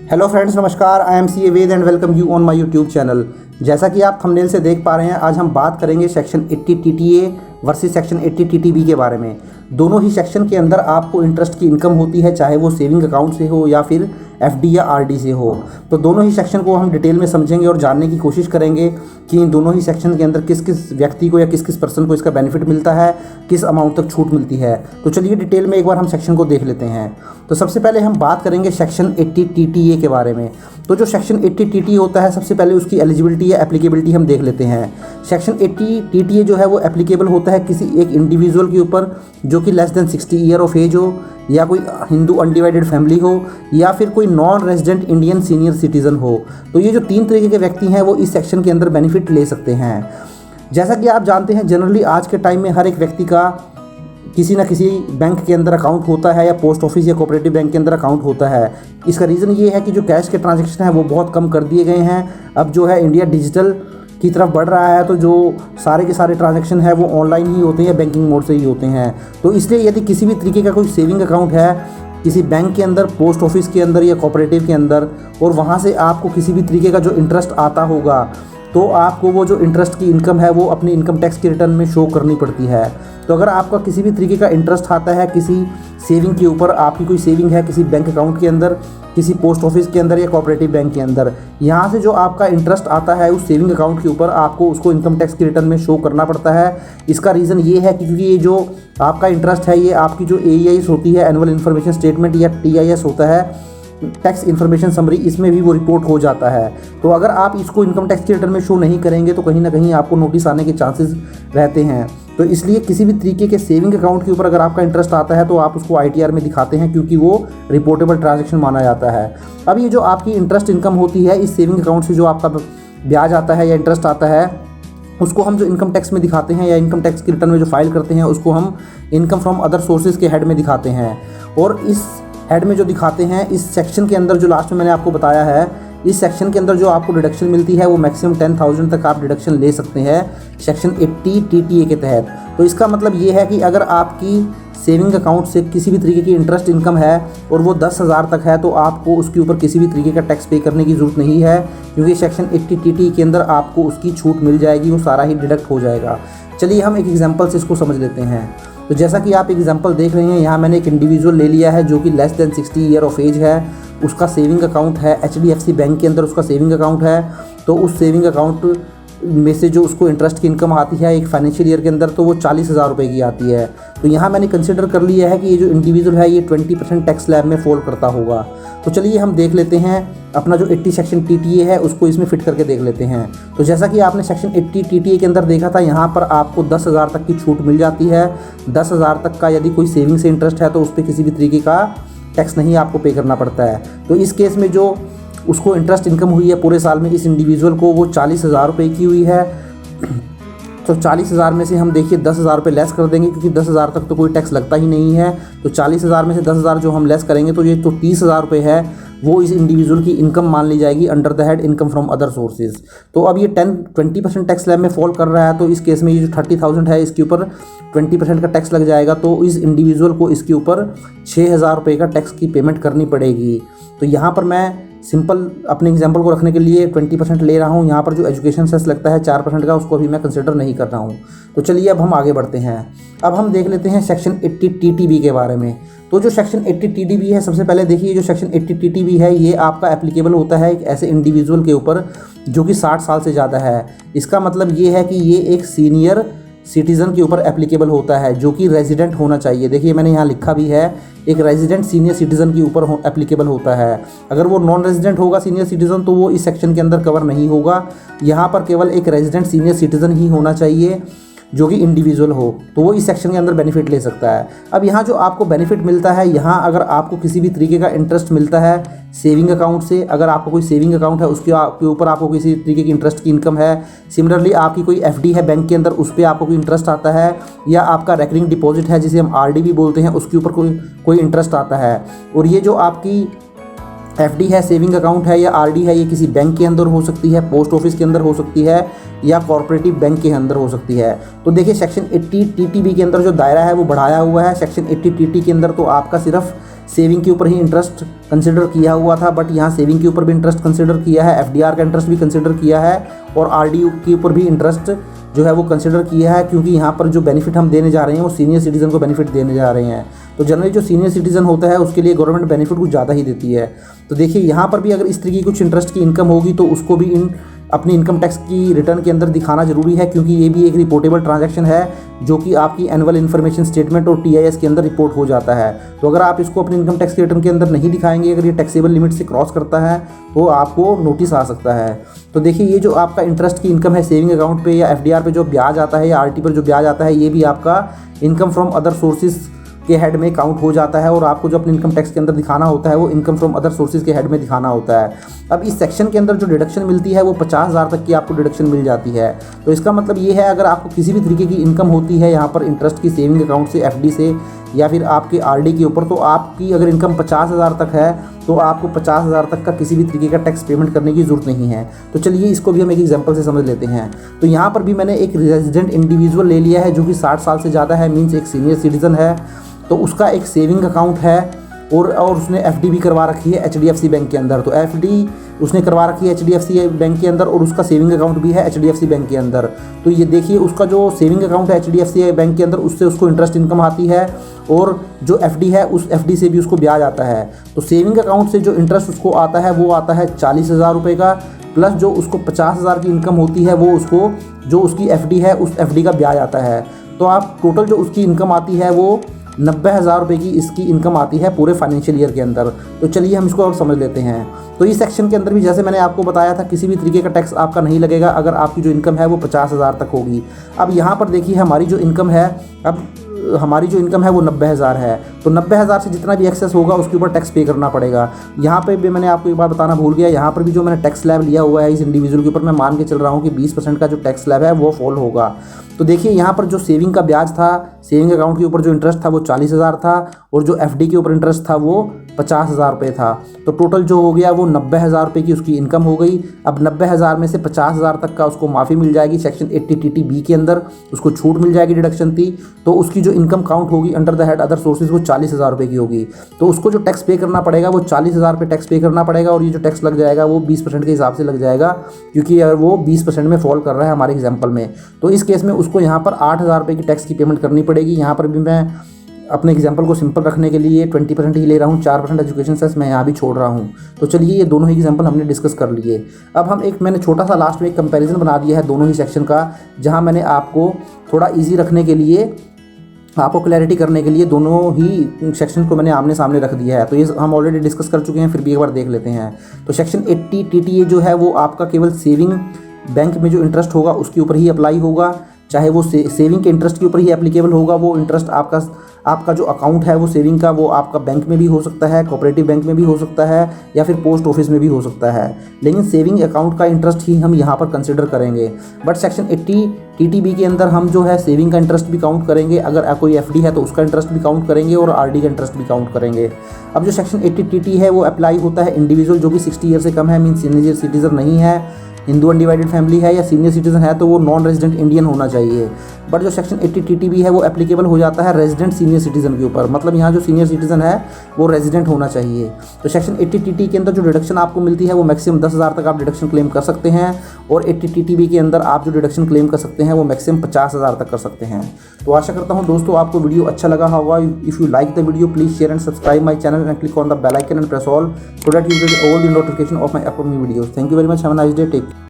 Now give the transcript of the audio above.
Hello friends, नमस्कार। I am C Ved and welcome you on my YouTube channel. जैसा कि आप थंबनेल से देख पा रहे हैं, आज हम बात करेंगे section 80 TTA versus section 80 TTB के बारे में। दोनों ही सेक्शन के अंदर आपको इंटरेस्ट की इनकम होती है, चाहे वो सेविंग अकाउंट से हो या फिर एफडी या आरडी से हो। तो दोनों ही सेक्शन को हम डिटेल में समझेंगे और जानने की कोशिश करेंगे कि इन दोनों ही सेक्शन के अंदर किस किस व्यक्ति को या किस किस पर्सन को इसका बेनिफिट मिलता है, किस अमाउंट तक छूट मिलती है। तो चलिए डिटेल में एक बार हम सेक्शन को देख लेते हैं। तो सबसे पहले हम बात करेंगे सेक्शन 80 टीटीए के बारे में। तो जो सेक्शन 80 टीटीए होता है, सबसे पहले उसकी एलिजिबिलिटी या एप्लीकेबिलिटी हम देख लेते हैं। सेक्शन 80 टीटीए जो है वो एप्लीकेबल होता है किसी एक इंडिविजुअल के ऊपर जो कि less than 60 year of age हो, या कोई हिंदू अनडिवाइडेड फैमिली हो, या फिर कोई non resident Indian senior citizen हो। तो ये जो तीन तरीके के व्यक्ति हैं वो इस सेक्शन के अंदर बेनिफिट ले सकते हैं। जैसा कि आप जानते हैं, जनरली आज के टाइम में हर एक व्यक्ति का किसी न किसी बैंक के अंदर अकाउंट होता है, या पोस्ट ऑफिस या कोऑपरेटिव बैंक के अंदर अकाउंट होता है। इसका रीज़न ये है कि जो कैश के ट्रांजैक्शन है वो बहुत कम कर दिए गए हैं। अब जो है इंडिया डिजिटल की तरफ बढ़ रहा है, तो जो सारे के सारे ट्रांजैक्शन है वो ऑनलाइन ही होते हैं, बैंकिंग मोड से ही होते हैं। तो इसलिए यदि किसी भी तरीके का कोई सेविंग अकाउंट है किसी बैंक के अंदर, पोस्ट ऑफिस के अंदर या कोऑपरेटिव के अंदर, और वहाँ से आपको किसी भी तरीके का जो इंटरेस्ट आता होगा, तो आपको वो जो इंटरेस्ट की इनकम है वो अपनी इनकम टैक्स के रिटर्न में शो करनी पड़ती है। तो अगर आपका किसी भी तरीके का इंटरेस्ट आता है किसी सेविंग के ऊपर, आपकी कोई सेविंग है किसी बैंक अकाउंट के अंदर, किसी पोस्ट ऑफिस के अंदर या कोऑपरेटिव बैंक के अंदर, यहाँ से जो आपका इंटरेस्ट आता है उस सेविंग अकाउंट के ऊपर आपको उसको इनकम टैक्स के रिटर्न में शो करना पड़ता है। इसका रीज़न ये है कि क्योंकि ये जो आपका इंटरेस्ट है ये आपकी जो AIS होती है, एनुअल इन्फॉर्मेशन स्टेटमेंट, या TIS होता है, टैक्स इन्फॉर्मेशन समरी, इसमें भी वो रिपोर्ट हो जाता है। तो अगर आप इसको इनकम टैक्स के रिटर्न में शो नहीं करेंगे तो कहीं ना कहीं आपको नोटिस आने के चांसेस रहते हैं। तो इसलिए किसी भी तरीके के सेविंग अकाउंट के ऊपर अगर आपका इंटरेस्ट आता है तो आप उसको ITR में दिखाते हैं, क्योंकि वो रिपोर्टेबल ट्रांजैक्शन माना जाता है। अब ये जो आपकी इंटरेस्ट इनकम होती है इस सेविंग अकाउंट से, जो आपका ब्याज आता है या इंटरेस्ट आता है, उसको हम जो इनकम टैक्स में दिखाते हैं या इनकम टैक्स के रिटर्न में जो फाइल करते हैं उसको हम इनकम फ्रॉम अदर सोर्सेज के हेड में दिखाते हैं। और इस हेड में जो दिखाते हैं, इस सेक्शन के अंदर जो लास्ट में मैंने आपको बताया है, इस सेक्शन के अंदर जो आपको डिडक्शन मिलती है वो मैक्सिमम 10,000 तक आप डिडक्शन ले सकते हैं सेक्शन 80 टीटीए के तहत। तो इसका मतलब ये है कि अगर आपकी सेविंग अकाउंट से किसी भी तरीके की इंटरेस्ट इनकम है और वो 10,000 तक है, तो आपको उसके ऊपर किसी भी तरीके का टैक्स पे करने की ज़रूरत नहीं है, क्योंकि सेक्शन 80 टीटीए के अंदर आपको उसकी छूट मिल जाएगी, वो सारा ही डिडक्ट हो जाएगा। चलिए हम एक एग्जाम्पल से इसको समझ लेते हैं। तो जैसा कि आप एग्जांपल देख रहे हैं, यहाँ मैंने एक इंडिविजुअल ले लिया है जो कि less than 60 year of age है। उसका सेविंग अकाउंट है HDFC बैंक के अंदर, उसका सेविंग अकाउंट है। तो उस सेविंग अकाउंट में से जो उसको इंटरेस्ट की इनकम आती है एक फाइनेंशियल ईयर के अंदर, तो वो 40,000 रुपये की आती है। तो यहाँ मैंने कंसिडर कर लिया है कि ये जो इंडिविजुअल है ये 20% टैक्स स्लैब में फॉल करता होगा। तो चलिए हम देख लेते हैं अपना जो 80 सेक्शन टीटीए है उसको इसमें फिट करके देख लेते हैं। तो जैसा कि आपने सेक्शन 80 टीटीए के अंदर देखा था, यहाँ पर आपको 10,000 तक की छूट मिल जाती है। 10,000 तक का यदि कोई सेविंग से इंटरेस्ट है तो उस पर किसी भी तरीके का टैक्स नहीं आपको पे करना पड़ता है। तो इस केस में जो उसको इंटरेस्ट इनकम हुई है पूरे साल में इस इंडिविजुअल को, वो 40,000 रुपये की हुई है। तो 40,000 में से हम देखिए 10,000 रुपये लेस कर देंगे, क्योंकि 10,000 तक तो कोई टैक्स लगता ही नहीं है। तो 40,000 में से 10,000 जो हम लेस करेंगे तो ये तो 30,000 रुपये है, वो इस इंडिविजुअल की इनकम मान ली जाएगी under the head income from other sources. तो अब ये 20% टैक्स स्लैब में फॉल कर रहा है, तो इस केस में ये जो 30,000 है इसके ऊपर 20% का टैक्स लग जाएगा। तो इस इंडिविजुअल को इसके ऊपर 6,000 रुपये का टैक्स की पेमेंट करनी पड़ेगी। तो यहाँ पर मैं सिंपल अपने एग्जांपल को रखने के लिए 20% ले रहा हूँ। यहाँ पर जो एजुकेशन सेस लगता है 4% का, उसको अभी मैं कंसिडर नहीं कर रहा हूँ। तो चलिए अब हम आगे बढ़ते हैं। अब हम देख लेते हैं सेक्शन 80 टीटीबी के बारे में। तो जो सेक्शन 80 टीटीबी है, सबसे पहले देखिए जो सेक्शन 80 टीटीबी है ये आपका एप्लीकेबल होता है एक ऐसे इंडिविजुअल के ऊपर जो कि 60 साल से ज़्यादा है। इसका मतलब ये है कि ये एक सीनियर सिटीज़न के ऊपर एप्लीकेबल होता है जो कि रेजिडेंट होना चाहिए। देखिए मैंने यहाँ लिखा भी है, एक रेजिडेंट सीनियर सिटीज़न के ऊपर एप्लीकेबल होता है। अगर वो नॉन रेजिडेंट होगा सीनियर सिटीज़न तो वो इस सेक्शन के अंदर कवर नहीं होगा। यहाँ पर केवल एक रेजिडेंट सीनियर सिटीज़न ही होना चाहिए जो कि इंडिविजुअल हो, तो वो इस सेक्शन के अंदर बेनिफिट ले सकता है। अब यहाँ जो आपको बेनिफिट मिलता है, यहाँ अगर आपको किसी भी तरीके का इंटरेस्ट मिलता है सेविंग अकाउंट से, अगर आपको कोई सेविंग अकाउंट है उसके ऊपर आपको किसी तरीके की इंटरेस्ट की इनकम है, सिमिलरली आपकी कोई FD है बैंक के अंदर उस पर आपको कोई इंटरेस्ट आता है, या आपका रेकरिंग डिपॉजिट है जिसे हम RD भी बोलते हैं उसके ऊपर कोई इंटरेस्ट आता है, और ये जो आपकी FD है, सेविंग अकाउंट है या RD है, ये किसी बैंक के अंदर हो सकती है, पोस्ट ऑफिस के अंदर हो सकती है, या कॉर्पोरेटिव बैंक के अंदर हो सकती है। तो देखिए सेक्शन 80 टीटीबी के अंदर जो दायरा है वो बढ़ाया हुआ है। सेक्शन 80 टीटी के अंदर तो आपका सिर्फ सेविंग के ऊपर ही इंटरेस्ट कंसिडर किया हुआ था, बट यहाँ सेविंग के ऊपर भी इंटरेस्ट कंसिडर किया है, एफडीआर का इंटरेस्ट भी कंसिडर किया है और आरडी के ऊपर भी इंटरेस्ट जो है वो कंसिडर किया है, क्योंकि यहाँ पर जो बेनिफिट हम देने जा रहे हैं वो सीनियर सिटीज़न को बेनिफिट देने जा रहे हैं। तो जनरली जो सीनियर सिटीज़न होता है उसके लिए गवर्नमेंट बेनिफिट कुछ ज़्यादा ही देती है। तो देखिए यहाँ पर भी अगर इस तरीके की कुछ इंटरेस्ट की इनकम होगी तो उसको भी अपनी इनकम टैक्स की रिटर्न के अंदर दिखाना जरूरी है, क्योंकि ये भी एक रिपोर्टेबल ट्रांजैक्शन है जो कि आपकी एनुअल इन्फॉर्मेशन स्टेटमेंट और टीआईएस के अंदर रिपोर्ट हो जाता है। तो अगर आप इसको अपनी इनकम टैक्स की रिटर्न के अंदर नहीं दिखाएंगे, अगर ये टैक्सेबल लिमिट से क्रॉस करता है तो आपको नोटिस आ सकता है। तो देखिए ये जो आपका इंटरेस्ट की इनकम है सेविंग अकाउंट पे या एफडीआर पे जो ब्याज आता है या आरटी पर जो ब्याज आता है, ये भी आपका इनकम फ्रॉम अदर सोर्सेज के हेड में काउंट हो जाता है और आपको जो अपने इनकम टैक्स के अंदर दिखाना होता है वो इनकम फ्रॉम अदर सोर्सेज के हेड में दिखाना होता है। अब इस सेक्शन के अंदर जो डिडक्शन मिलती है वो 50,000 तक की आपको डिडक्शन मिल जाती है। तो इसका मतलब ये है अगर आपको किसी भी तरीके की इनकम होती है यहाँ पर इंटरेस्ट की सेविंग अकाउंट से, एफडी से या फिर आपके आरडी के ऊपर, तो आपकी अगर इनकम 50,000 तक है तो आपको 50,000 तक का किसी भी तरीके का टैक्स पेमेंट करने की ज़रूरत नहीं है। तो चलिए इसको भी हम एक एग्जांपल से समझ लेते हैं। तो यहाँ पर भी मैंने एक रेजिडेंट इंडिविजुअल ले लिया है जो कि 60 साल से ज़्यादा है, मीन्स एक सीनियर सिटीज़न है। तो उसका एक सेविंग अकाउंट है और उसने एफडी भी करवा रखी है एचडीएफसी बैंक के अंदर। तो एफडी उसने करवा रखी है एचडीएफसी बैंक के अंदर और उसका सेविंग अकाउंट भी है एचडीएफसी बैंक के अंदर। तो ये देखिए उसका जो सेविंग अकाउंट है एचडीएफसी बैंक के अंदर उससे उसको इंटरेस्ट इनकम आती है और जो एफडी है उस एफडी से भी उसको ब्याज आता है। तो सेविंग अकाउंट से जो इंटरेस्ट उसको आता है वो आता है 40,000 रुपये का, प्लस जो उसको 50,000 की इनकम होती है वो उसको जो उसकी एफडी है उस एफडी का ब्याज आता है। तो आप टोटल जो उसकी इनकम आती है वो 90,000 रुपये की इसकी इनकम आती है पूरे फाइनेंशियल ईयर के अंदर। तो चलिए हम इसको अब समझ लेते हैं। तो इस सेक्शन के अंदर भी जैसे मैंने आपको बताया था किसी भी तरीके का टैक्स आपका नहीं लगेगा अगर आपकी जो इनकम है वो 50,000 तक होगी। अब यहाँ पर देखिए हमारी जो इनकम है, अब हमारी जो इनकम है वो 90,000 है। तो 90,000 से जितना भी एक्सेस होगा उसके ऊपर टैक्स पे करना पड़ेगा। यहाँ पे भी मैंने आपको एक बात बताना भूल गया, यहाँ पर भी जो मैंने टैक्स स्लैब लिया हुआ है इस इंडिविजुअल के ऊपर मैं मान के चल रहा हूँ कि 20% का जो टैक्स स्लैब है वो फॉल होगा। तो देखिए यहाँ पर जो सेविंग का ब्याज था, सेविंग अकाउंट के ऊपर जो इंटरेस्ट था वो 40,000 था और जो एफडी के ऊपर इंटरेस्ट था वो 50,000 रुपये था। तो टोटल जो हो गया वो 90,000 रुपये की उसकी इनकम हो गई। अब 90,000 में से 50,000 तक का उसको माफ़ी मिल जाएगी सेक्शन 80TTB के अंदर, उसको छूट मिल जाएगी, डिडक्शन थी। तो उसकी जो इनकम काउंट होगी under the head other sources वो 40,000 रुपये की होगी। तो उसको जो टैक्स पे करना पड़ेगा वो 40,000 रुपये टैक्स पे करना पड़ेगा और ये जो टैक्स लग जाएगा वो 20% के हिसाब से लग जाएगा, क्योंकि अगर वो 20% में फॉल कर रहा है हमारे एग्जाम्पल में। तो इस केस में उसको यहाँ पर 8,000 रुपये की टैक्स की पेमेंट करनी पड़ेगी। यहाँ पर भी मैं अपने एग्जाम्पल को सिंपल रखने के लिए 20% ही ले रहा हूँ, 4% एजुकेशन सेस मैं यहाँ भी छोड़ रहा हूँ। तो चलिए ये दोनों ही एग्जाम्पल हमने डिस्कस कर लिए। अब हम मैंने छोटा सा लास्ट में एक कंपैरिजन बना दिया है दोनों ही सेक्शन का, जहाँ मैंने आपको थोड़ा ईजी रखने के लिए, आपको क्लैरिटी करने के लिए दोनों ही सेक्शन को मैंने आमने सामने रख दिया है। तो ये हम ऑलरेडी डिस्कस कर चुके हैं, फिर भी एक बार देख लेते हैं। तो सेक्शन 80TTA जो है वो आपका केवल सेविंग बैंक में जो इंटरेस्ट होगा उसके ऊपर ही अप्लाई होगा, चाहे वो सेविंग के इंटरेस्ट के ऊपर ही एप्लीकेबल होगा। वो इंटरेस्ट आपका जो अकाउंट है वो सेविंग का वो आपका बैंक में भी हो सकता है, कोऑपरेटिव बैंक में भी हो सकता है या फिर पोस्ट ऑफिस में भी हो सकता है, लेकिन सेविंग अकाउंट का इंटरेस्ट ही हम यहाँ पर कंसिडर करेंगे। बट सेक्शन 80TTB के अंदर हम जो है सेविंग का इंटरेस्ट भी काउंट करेंगे, अगर कोई एफडी है तो उसका इंटरेस्ट भी काउंट करेंगे और आरडी का इंटरेस्ट भी काउंट करेंगे। अब जो सेक्शन 80TT है वो अप्लाई होता है इंडिविजुअल जो कि 60 ईयर से कम है, मीन्स सीनियर सिटीजन नहीं है, हिंदू अनडिवाइडेड फैमिली है या सीनियर सिटीजन है तो वो नॉन रेजिडेंट इंडियन होना चाहिए। बट जो सेक्शन 80TTB है वो एप्लीकेबल हो जाता है रेजिडेंट सीनियर सिटीजन के ऊपर, मतलब यहाँ जो सीनियर सिटीजन है वो रेजिडेंट होना चाहिए। तो सेक्शन 80TT के अंदर जो डिडक्शन आपको मिलती है वो मैक्सिमम 10,000 तक आप डिडक्शन क्लेम कर सकते हैं और 80TTB के अंदर आप जो डिडक्शन क्लेम कर सकते हैं वो मैक्सिमम 50,000 तक कर सकते हैं। तो आशा करता हूँ दोस्तों आपको वीडियो अच्छा लगा होगा। If you like the video please share and subscribe my channel and click on the bell icon and press all so that you get all the notification of my upcoming videos. Thank you very much, have a nice day, take